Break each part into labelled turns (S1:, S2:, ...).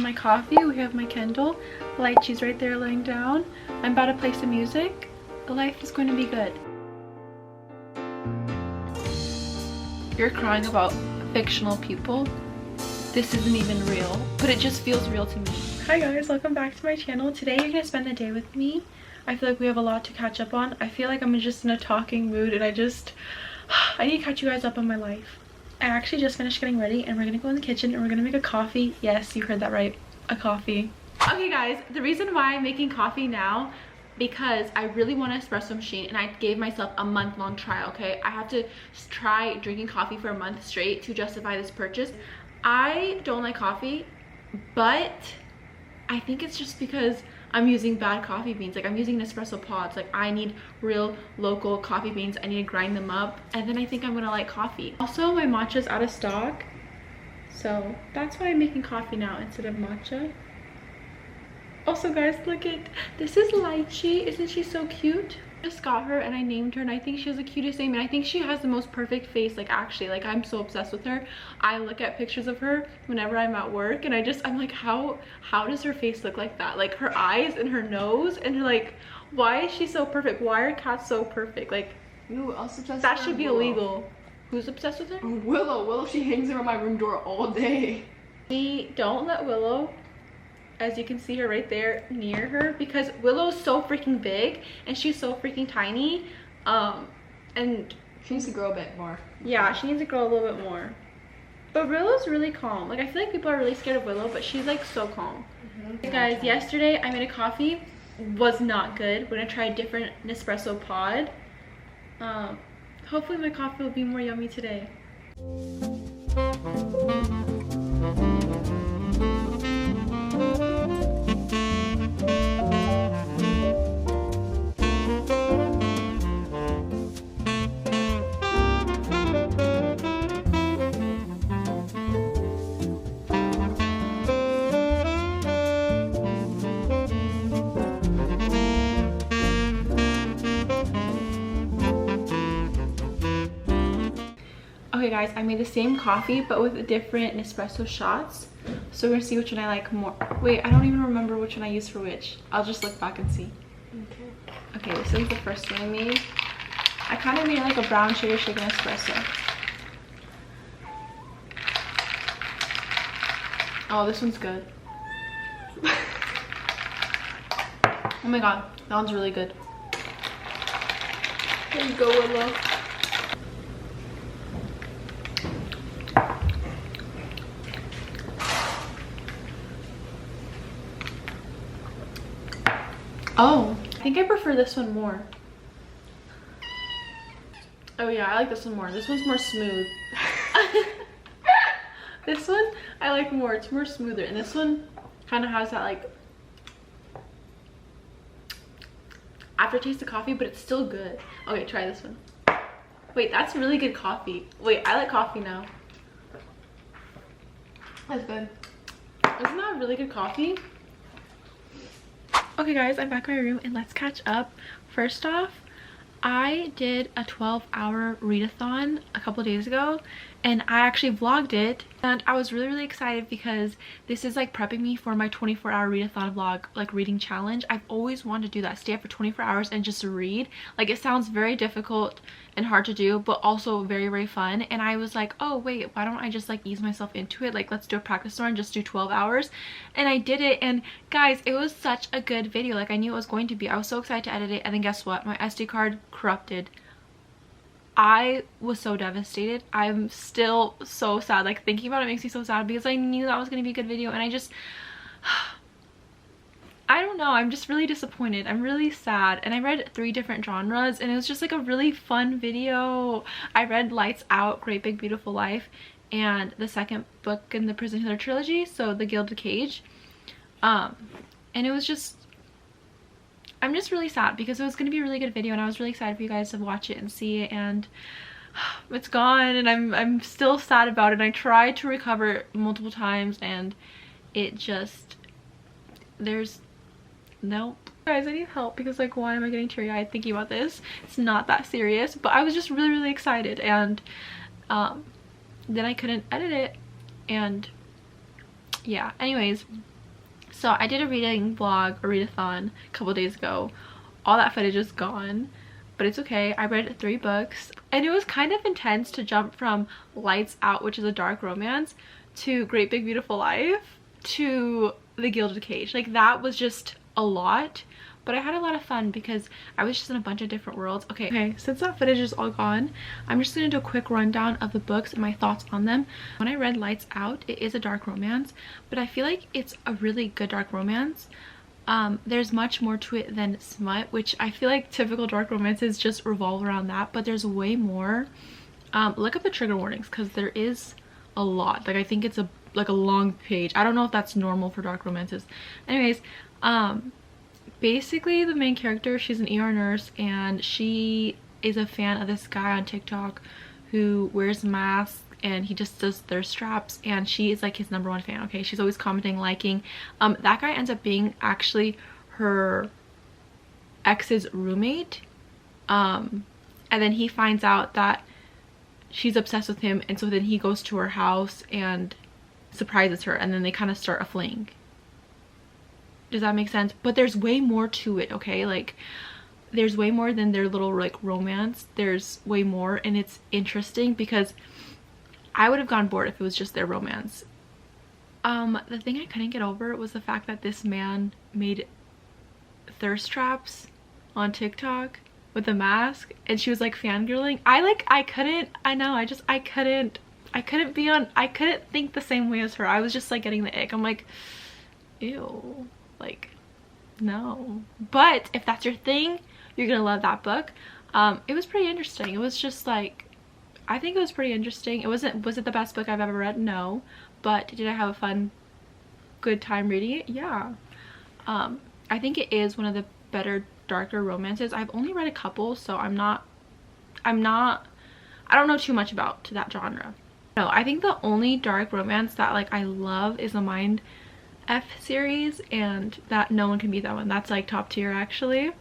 S1: my coffee. We have my Kindle. Lychee's right there laying down. I'm about to play some music. Life is going to be good. You're crying about fictional people. This isn't even real, but it just feels real to me. Hi guys, welcome back to my channel. Today you're gonna spend the day with me. I feel like we have a lot to catch up on. I feel like I'm just in a talking mood and I need to catch you guys up on my life. I actually just finished getting ready and we're gonna go in the kitchen and we're gonna make a coffee. Yes, you heard that right, a coffee. Okay guys, the reason why I'm making coffee now, because I really want an espresso machine and I gave myself a month-long trial, okay? I have to try drinking coffee for a month straight to justify this purchase. I don't like coffee, but I think it's just because I'm using bad coffee beans. Like, I'm using Nespresso pods. Like, I need real local coffee beans. I need to grind them up and then I think I'm gonna like coffee. Also, my matcha's out of stock, so that's why I'm making coffee now instead of matcha. Also guys, look at this is Lychee. Isn't she so cute? I just got her and I named her and I think she has the cutest name and I think she has the most perfect face. Like, actually, like, I'm so obsessed with her. I look at pictures of her whenever I'm at work and I'm like, how does her face look like that? Like, her eyes and her nose, and like, why is she so perfect? Why are cats so perfect? Like,
S2: who else obsessed
S1: that
S2: with
S1: should be
S2: Willow?
S1: Illegal. Who's obsessed with her?
S2: Willow, she hangs around my room door all day.
S1: We don't let Willow, as you can see her right there, near her, because Willow's so freaking big and she's so freaking tiny, and
S2: she needs to grow a bit more.
S1: Yeah, she needs to grow a little bit more. But Willow's really calm. Like, I feel like people are really scared of Willow, but she's like so calm. Hey guys, yesterday I made a coffee. Was not good. We're gonna try a different Nespresso pod. Hopefully my coffee will be more yummy today. Okay guys, I made the same coffee but with different Nespresso shots. So we're gonna see which one I like more. Wait, I don't even remember which one I used for which. I'll just look back and see. Okay, this is the first one I made. I kind of made like a brown sugar shaken espresso. Oh, this one's good. Oh my god, that one's really good. There you go, Willow. Oh, I think I prefer this one more. Oh yeah, I like this one more. This one's more smooth. This one I like more. It's more smoother. And this one kind of has that like aftertaste of coffee, but it's still good. Okay, try this one. Wait, that's really good coffee. Wait, I like coffee now.
S2: That's good.
S1: Isn't that really good coffee? Okay guys, I'm back in my room and let's catch up. First off, I did a 12-hour readathon a couple days ago and I actually vlogged it, and I was really excited because this is like prepping me for my 24-hour readathon vlog, like reading challenge. I've always wanted to do that, stay up for 24 hours and just read. Like, it sounds very difficult and hard to do, but also very fun. And I was like, oh wait, why don't I just like ease myself into it? Like, let's do a practice run, just do 12 hours. And I did it, and guys, it was such a good video. Like, I knew it was going to be. I was so excited to edit it, and then guess what? My SD card corrupted. I was so devastated. I'm still so sad. Like, thinking about it makes me so sad because I knew that was going to be a good video, and I don't know, I'm just really disappointed. I'm really sad. And I read 3 different genres and it was just like a really fun video. I read Lights Out, Great Big Beautiful Life, and the second book in the Prison Healer trilogy, so The Gilded Cage. And it was just, I'm just really sad because it was going to be a really good video and I was really excited for you guys to watch it and see it, and it's gone and I'm still sad about it. I tried to recover multiple times and it just, nope. Guys, I need help because, like, why am I getting teary-eyed thinking about this? It's not that serious, but I was just really excited, and then I couldn't edit it, and yeah. Anyways, So I did a reading vlog, a readathon, a couple days ago. All that footage is gone, but it's okay. I read 3 books, and it was kind of intense to jump from Lights Out, which is a dark romance, to Great Big Beautiful Life, to The Gilded Cage. Like, that was just a lot, but I had a lot of fun because I was just in a bunch of different worlds. Okay, since that footage is all gone, I'm just gonna do a quick rundown of the books and my thoughts on them. When I read Lights Out, it is a dark romance, but I feel like it's a really good dark romance. There's much more to it than smut, which I feel like typical dark romances just revolve around that, but there's way more. Look up the trigger warnings because there is a lot. Like, I think it's a long page. I don't know if that's normal for dark romances. Anyways, basically the main character, she's an ER nurse, and she is a fan of this guy on TikTok who wears masks, and he just does thirst traps, and she is like his #1 fan. Okay, she's always commenting, liking. That guy ends up being actually her ex's roommate, and then he finds out that she's obsessed with him, and so then he goes to her house and surprises her, and then they kind of start a fling. Does that make sense? But there's way more to it, okay? Like, there's way more than their little like romance. There's way more, and it's interesting because I would have gone bored if it was just their romance. The thing I couldn't get over was the fact that this man made thirst traps on TikTok with a mask, and she was like fangirling. I couldn't think the same way as her. I was just like getting the ick. I'm like, ew, like, no. But if that's your thing, you're gonna love that book. It was pretty interesting. It was just like, I think it was pretty interesting. Was it the best book I've ever read? No. But did I have a fun, good time reading it? Yeah. I think it is one of the better, darker romances. I've only read a couple, so I don't know too much about that genre. No, I think the only dark romance that like I love is the Mind F series, and that no one can beat that one. That's like top tier actually.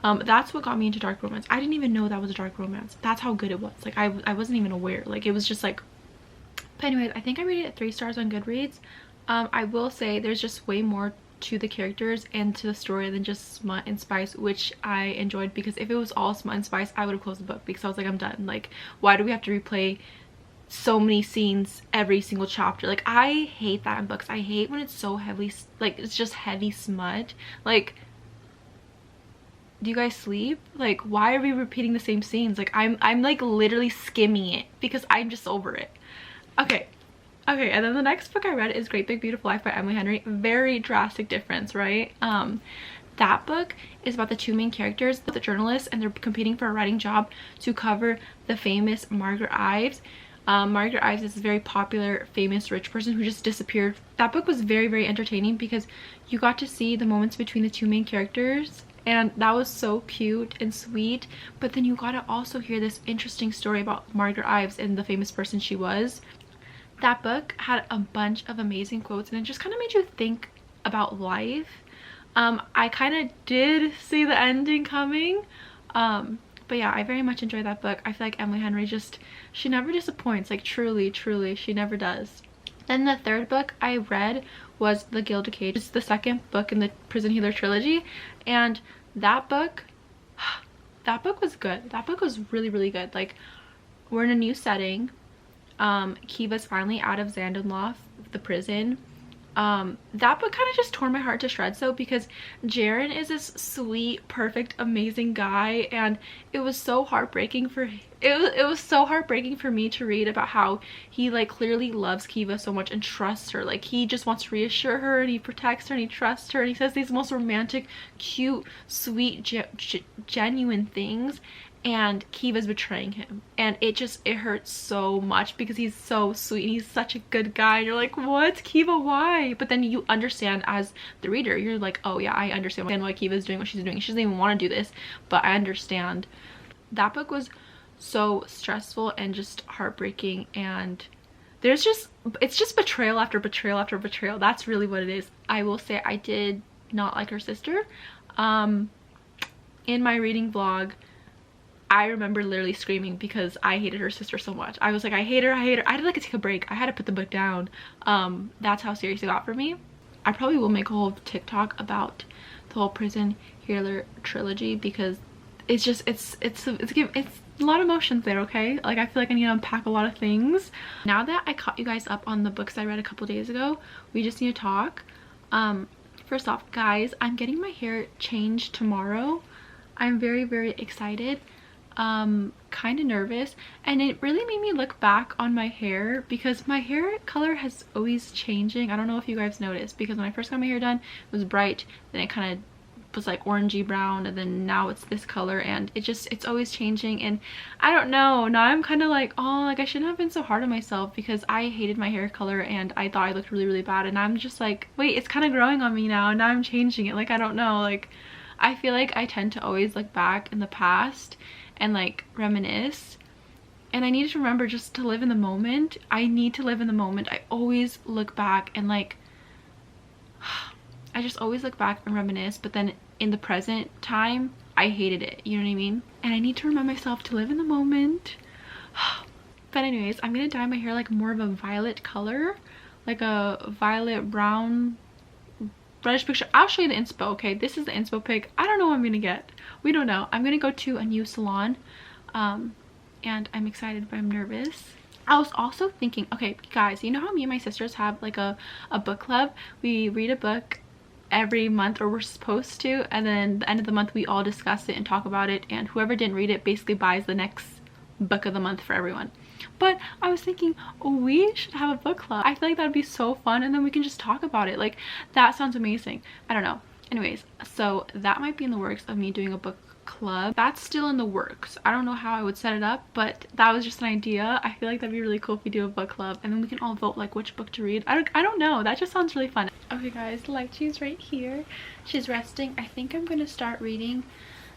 S1: That's what got me into dark romance. I didn't even know that was a dark romance. That's how good it was. Like, I wasn't even aware. Like, it was just like, but anyways, I think I rated it 3 stars on Goodreads. I will say there's just way more to the characters and to the story than just smut and spice, which I enjoyed, because if it was all smut and spice, I would have closed the book, because I was like, I'm done. Like, why do we have to replay so many scenes every single chapter? Like, I hate that in books. I hate when it's so heavy, like, it's just heavy smut. Like, do you guys sleep? Like, why are we repeating the same scenes? Like, I'm like literally skimming it because I'm just over it. Okay, and then the next book I read is Great Big Beautiful Life by Emily Henry. Very drastic difference, right? That book is about the 2 main characters, the journalists, and they're competing for a writing job to cover the famous Margaret Ives. Margaret Ives is a very popular, famous, rich person who just disappeared. That book was very, very entertaining because you got to see the moments between the 2 main characters, and that was so cute and sweet. But then you got to also hear this interesting story about Margaret Ives and the famous person she was. That book had a bunch of amazing quotes, and it just kind of made you think about life. I kind of did see the ending coming, but yeah, I very much enjoyed that book. I feel like Emily Henry she never disappoints. Like, truly, she never does. Then the 3rd book I read was The Gilded Cage. It's the 2nd book in the Prison Healer trilogy, and that book was good. That book was really, really good. Like, we're in a new setting. Kiva's finally out of Zandenlof, the prison. That book kind of just tore my heart to shreds though, because Jaren is this sweet, perfect, amazing guy, and it was so heartbreaking for it was so heartbreaking for me to read about how he like clearly loves Kiva so much and trusts her. Like, he just wants to reassure her, and he protects her, and he trusts her, and he says these most romantic, cute, sweet, genuine things, and Kiva's betraying him, and it hurts so much because he's so sweet and he's such a good guy, and you're like, what, Kiva, why? But then you understand as the reader, you're like, oh yeah, I understand why Kiva's doing what she's doing. She doesn't even want to do this, but I understand. That book was so stressful and just heartbreaking, and it's just betrayal after betrayal after betrayal. That's really what it is. I will say I did not like her sister. In my reading vlog, I remember literally screaming because I hated her sister so much. I was like, I hate her. I had to like take a break. I had to put the book down. That's how serious it got for me. I probably will make a whole TikTok about the whole prison healer trilogy, because it's just it's a lot of emotions there, okay? Like, I feel like I need to unpack a lot of things. Now that I caught you guys up on the books I read a couple days ago, we just need to talk. First off, guys, I'm getting my hair changed tomorrow. I'm very, very excited. Kind of nervous, and it really made me look back on my hair, because my hair color has always changing. I don't know if you guys noticed, because when I first got my hair done, it was bright, then it kind of was like orangey brown, and then now it's this color, and it's always changing. And I don't know, now I'm kind of like, oh, like I shouldn't have been so hard on myself, because I hated my hair color and I thought I looked really, really bad, and I'm just like, wait, it's kind of growing on me now, and now I'm changing it. Like, I don't know, like I feel like I tend to always look back in the past and like reminisce, and I need to remember just to live in the moment. I need to live in the moment. I always look back and like I just always look back and reminisce, but then in the present time I hated it, you know what I mean? And I need to remind myself to live in the moment. But anyways, I'm gonna dye my hair like more of a violet color, like a violet brown reddish picture. I'll show you the inspo, okay? This is the inspo pic. I don't know what I'm gonna get. We don't know. I'm gonna go to a new salon, and I'm excited, but I'm nervous. I was also thinking, okay guys, you know how me and my sisters have like a book club? We read a book every month, or we're supposed to, and then at the end of the month we all discuss it and talk about it, and whoever didn't read it basically buys the next book of the month for everyone. But I was thinking, oh, we should have a book club. I feel like that'd be so fun, and then we can just talk about it. Like, that sounds amazing. I don't know. Anyways, so that might be in the works of me doing a book club. That's still in the works. I don't know how I would set it up, but that was just an idea. I feel like that'd be really cool if we do a book club, and then we can all vote like which book to read. I don't know, that just sounds really fun. Okay guys, Lychee's right here. She's resting. I think I'm gonna start reading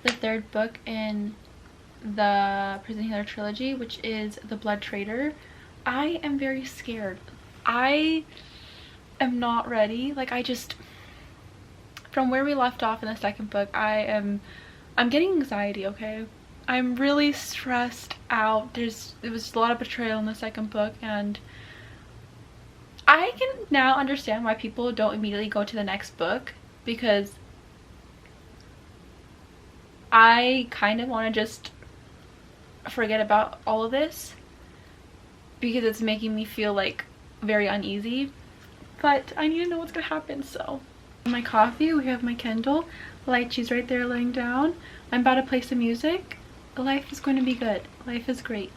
S1: the third book in the Prison Healer trilogy, which is The Blood Traitor. I am very scared. I am not ready. Like, from where we left off in the second book, I'm getting anxiety, okay? I'm really stressed out. There was a lot of betrayal in the second book, and I can now understand why people don't immediately go to the next book, because I kind of want to just forget about all of this, because it's making me feel like very uneasy, but I need to know what's gonna happen. So my coffee, we have my Kindle, Lychee's right there laying down. I'm about to play some music. Life is going to be good. Life is great.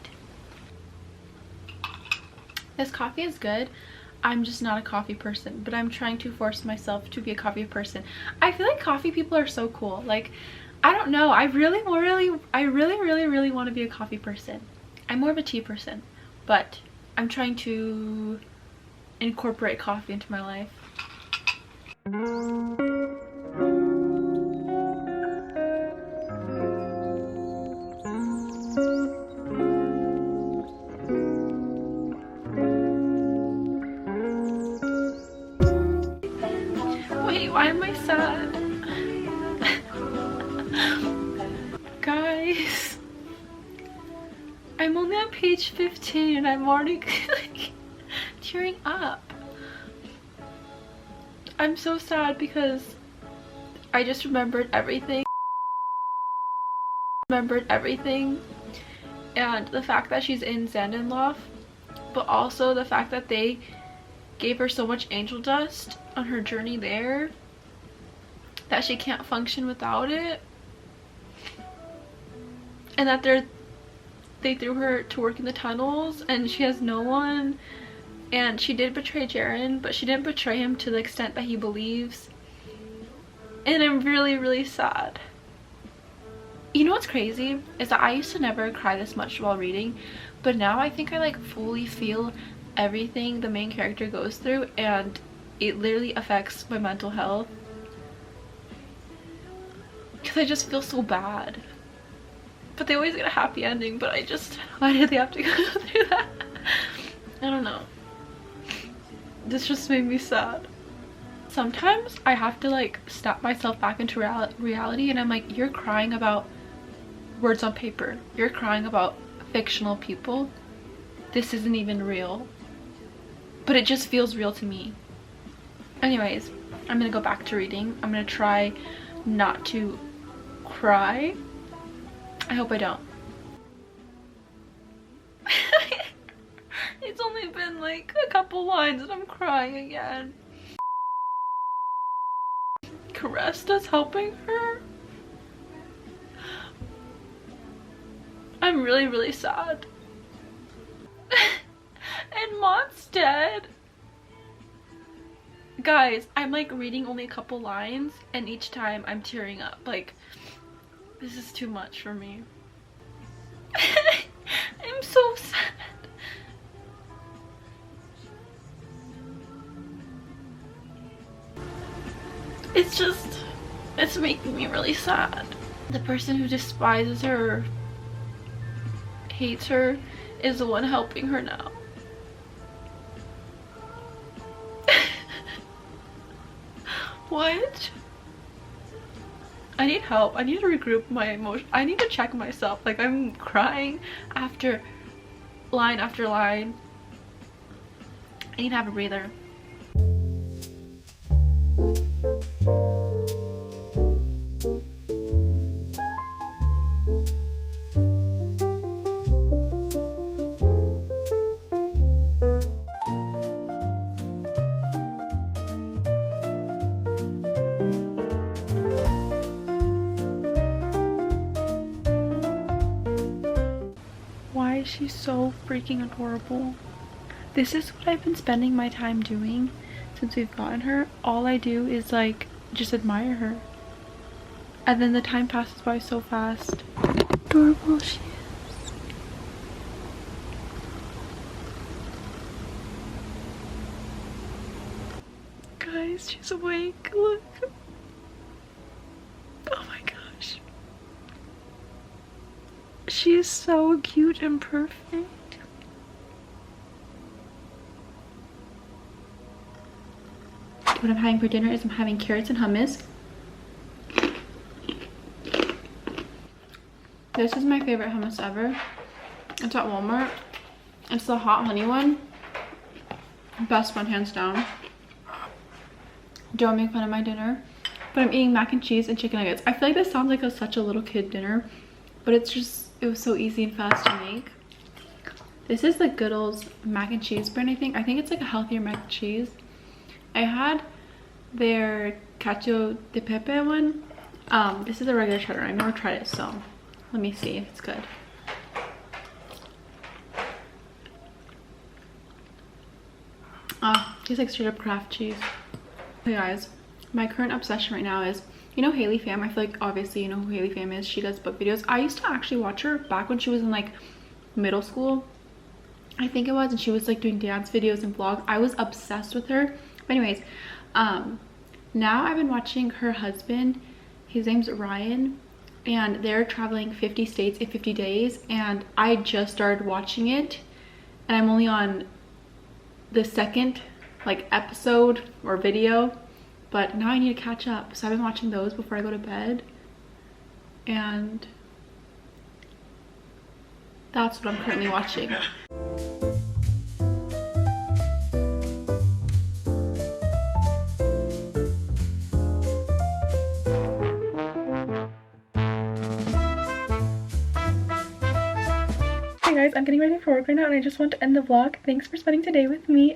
S1: This coffee is good. I'm just not a coffee person, but I'm trying to force myself to be a coffee person. I feel like coffee people are so cool. Like, I don't know, I really want to be a coffee person. I'm more of a tea person, but I'm trying to incorporate coffee into my life. Wait, why am I sad? Guys, I'm only on page 15 and I'm already like tearing up. I'm so sad because I just remembered everything. And the fact that she's in Zandenlof, but also the fact that they gave her so much angel dust on her journey there that she can't function without it. And that they threw her to work in the tunnels and she has no one. And she did betray Jaren, but she didn't betray him to the extent that he believes. And I'm really sad. You know what's crazy is that I used to never cry this much while reading, but now I think I like fully feel everything the main character goes through, and it literally affects my mental health. Because I just feel so bad. But they always get a happy ending, but why did they have to go through that? I don't know. This just made me sad. Sometimes I have to like snap myself back into reality, and I'm like, you're crying about words on paper. You're crying about fictional people. This isn't even real. But it just feels real to me. Anyways, I'm gonna go back to reading. I'm gonna try not to cry. I hope I don't. It's only been like a couple lines and I'm crying again. Caresta's helping her. I'm really, really sad. And Mott's dead. Guys, I'm like reading only a couple lines and each time I'm tearing up. Like, this is too much for me. I'm so sad. It's just, it's making me really sad. The person who despises her, hates her, is the one helping her now. What? I need help. I need to regroup my emotions. I need to check myself. Like, I'm crying after line after line. I need to have a breather. Why is she so freaking adorable? This is what I've been spending my time doing since we've gotten her. All I do is like just admire her. And then the time passes by so fast. Adorable she is. Guys, she's awake. Look. Oh my gosh. She is so cute and perfect. What I'm having for dinner is I'm having carrots and hummus. This is my favorite hummus ever. It's at Walmart. It's the hot honey one. Best one, hands down. Don't make fun of my dinner. But I'm eating mac and cheese and chicken nuggets. I feel like this sounds like such a little kid dinner, but it's just, it was so easy and fast to make. This is the Good Old's mac and cheese brand, I think. I think it's like a healthier mac and cheese. I had their cacio de pepe one. This is a regular cheddar. I've never tried it, so let me see if it's good. Tastes like straight up Kraft cheese. Hey guys, my current obsession right now is, you know Hailey Pham? I feel like obviously you know who Hailey Pham is. She does book videos. I used to actually watch her back when she was in like middle school, I think it was, and she was like doing dance videos and vlogs. I was obsessed with her. But anyways, now I've been watching her husband. His name's Ryan, and they're traveling 50 states in 50 days, and I just started watching it, and I'm only on the second like episode or video, but now I need to catch up. So I've been watching those before I go to bed, and that's what I'm currently watching. Hey guys, I'm getting ready for work right now and I just want to end the vlog. Thanks for spending today with me.